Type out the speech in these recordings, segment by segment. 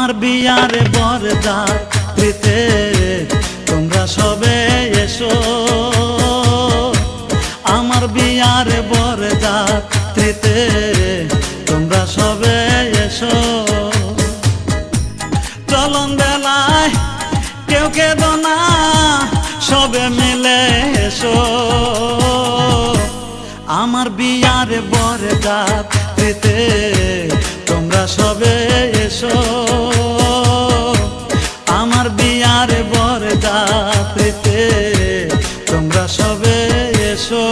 আমার বিয়ার বরযাত্রীতে তোমরা সবে এসো, আমার বিয়ার বরযাত্রীতে তোমরা সবে এসো। চলন বেলায় কেউ কেঁদো না, সবে মিলে এসো। আমার বিয়ার বরযাত্রীতে তোমরা সবে এসো, আমার বিয়ার বরযাত্রীতে তোমরা সবে এসো।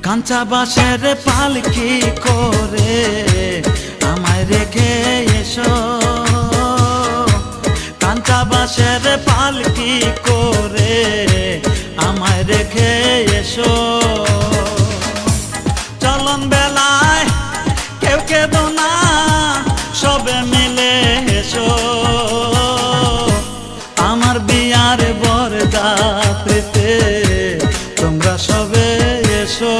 কাঁচা বাঁশের পালকি করে আমায় রেখে এসো, কাঁচা বাঁশের পালকি করে আমায় রেখে এসো। চলন বেলায় কেউ কেঁদো না, সবে মিলে এসো। আমার বিয়ার বরযাত্রীতে তোমরা সবে এসো।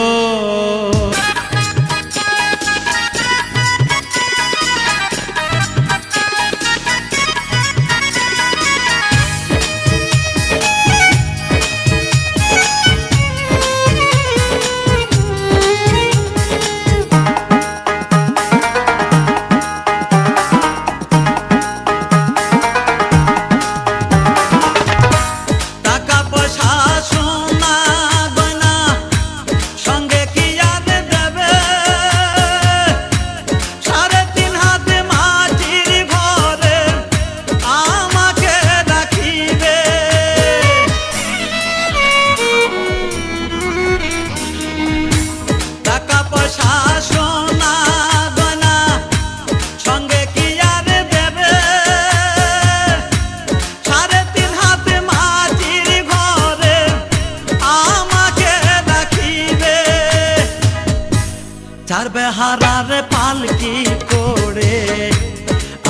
চার বেহারার পালকি করে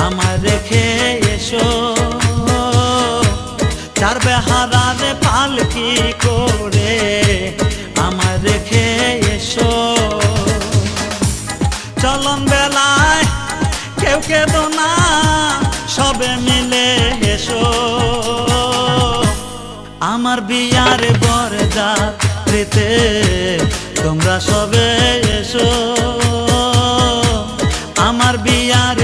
আমায় রেখে এসো, চার বেহারার পালকি করে আমায় রেখে এসো। চলন বেলায় কেউ কেঁদো না, সবে মিলে এসো। আমার বিয়ার বরযাত্রীতে তোমরা সবে এসো, আমার বিয়ার